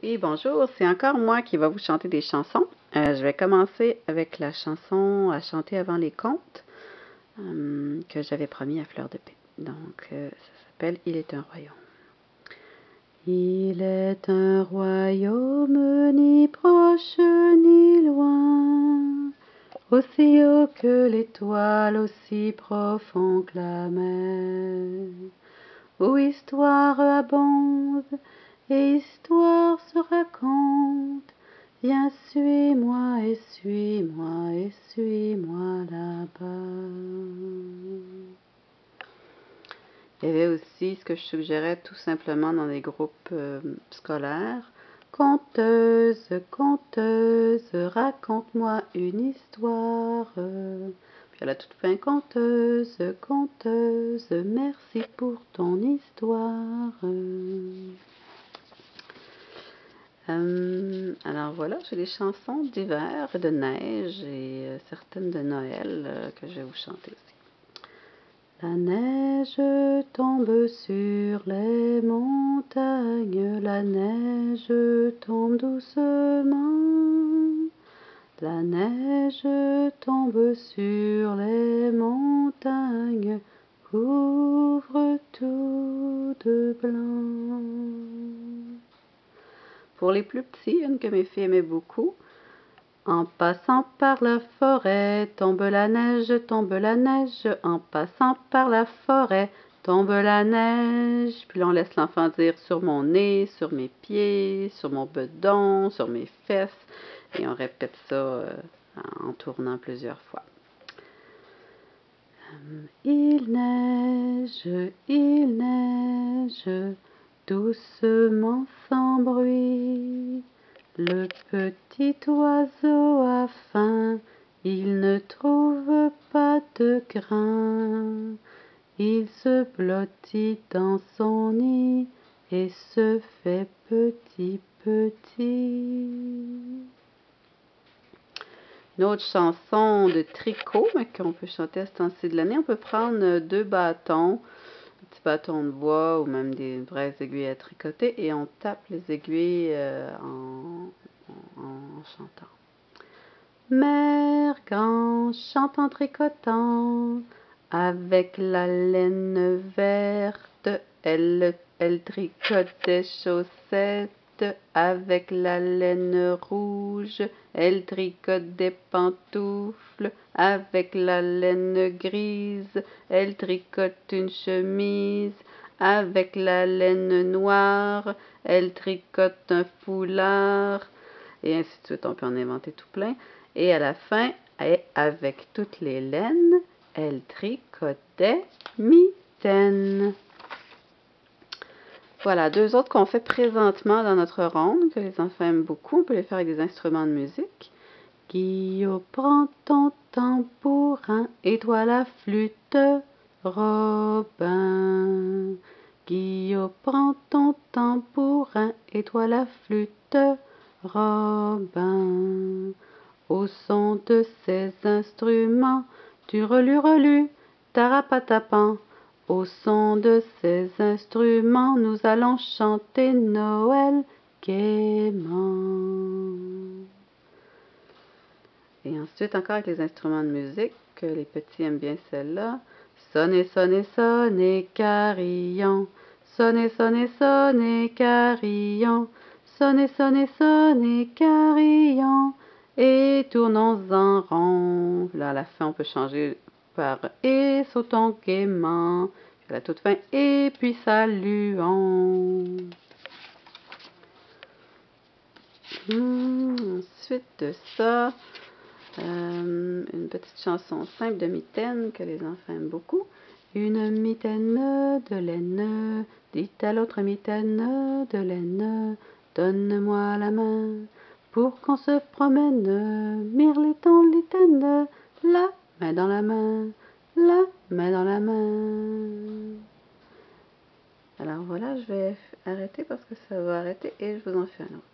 Oui, bonjour, c'est encore moi qui va vous chanter des chansons. Je vais commencer avec la chanson à chanter avant les contes que j'avais promis à Fleur de Paix. Donc, ça s'appelle « Il est un royaume ». Il est un royaume ni proche ni loin, aussi haut que l'étoile, aussi profond que la mer, où histoire abonde et histoire se raconte. Viens, suis-moi et suis-moi et suis-moi là-bas. Il y avait aussi ce que je suggérais tout simplement dans les groupes scolaires. Conteuse, conteuse, raconte-moi une histoire. Puis à la toute fin, conteuse, conteuse, merci pour ton histoire. Alors voilà, j'ai des chansons d'hiver, de neige et certaines de Noël que je vais vous chanter aussi. La neige tombe sur les montagnes, la neige tombe doucement. La neige tombe sur les montagnes, couvre tout de blanc. Pour les plus petits, une que mes filles aimaient beaucoup. En passant par la forêt, tombe la neige, en passant par la forêt, tombe la neige. Puis là, on laisse l'enfant dire sur mon nez, sur mes pieds, sur mon bedon, sur mes fesses. Et on répète ça en tournant plusieurs fois. Il neige, doucement sans bruit. Le petit oiseau a faim, il ne trouve pas de grain. Il se blottit dans son nid et se fait petit, petit. Une autre chanson de tricot, mais qu'on peut chanter à ce temps-ci de l'année. On peut prendre 2 bâtons, un petit bâton de bois ou même des vraies aiguilles à tricoter, et on tape les aiguilles en chantant. Mère grand chante en tricotant, avec la laine verte, elle tricote des chaussettes. Avec la laine rouge, elle tricote des pantoufles. Avec la laine grise, elle tricote une chemise. Avec la laine noire, elle tricote un foulard. Et ainsi de suite, on peut en inventer tout plein. Et à la fin, avec toutes les laines, elle tricote des mitaines. Voilà, 2 autres qu'on fait présentement dans notre ronde, que les enfants aiment beaucoup. On peut les faire avec des instruments de musique. Guillaume, prends ton tambourin et toi la flûte, Robin. Guillaume, prends ton tambourin et toi la flûte, Robin. Au son de ces instruments, tu relus, tarapatapant. Au son de ces instruments, nous allons chanter Noël gaiement. Et ensuite, encore avec les instruments de musique, que les petits aiment bien celle-là. Sonnez, sonnez, sonnez, carillon. Sonnez, sonnez, sonnez, carillon. Sonnez, sonnez, sonnez, carillon. Et tournons en rond. Là, à la fin, on peut changer par et sautons gaiement. À la toute fin, et puis saluons. Ensuite de ça, une petite chanson simple de mitaine que les enfants aiment beaucoup. Une mitaine de laine, dit à l'autre mitaine de laine, donne-moi la main pour qu'on se promène. Mirliton, litaine, la main dans la main, la main dans la main. Alors voilà, je vais arrêter parce que ça va arrêter et je vous en fais un autre.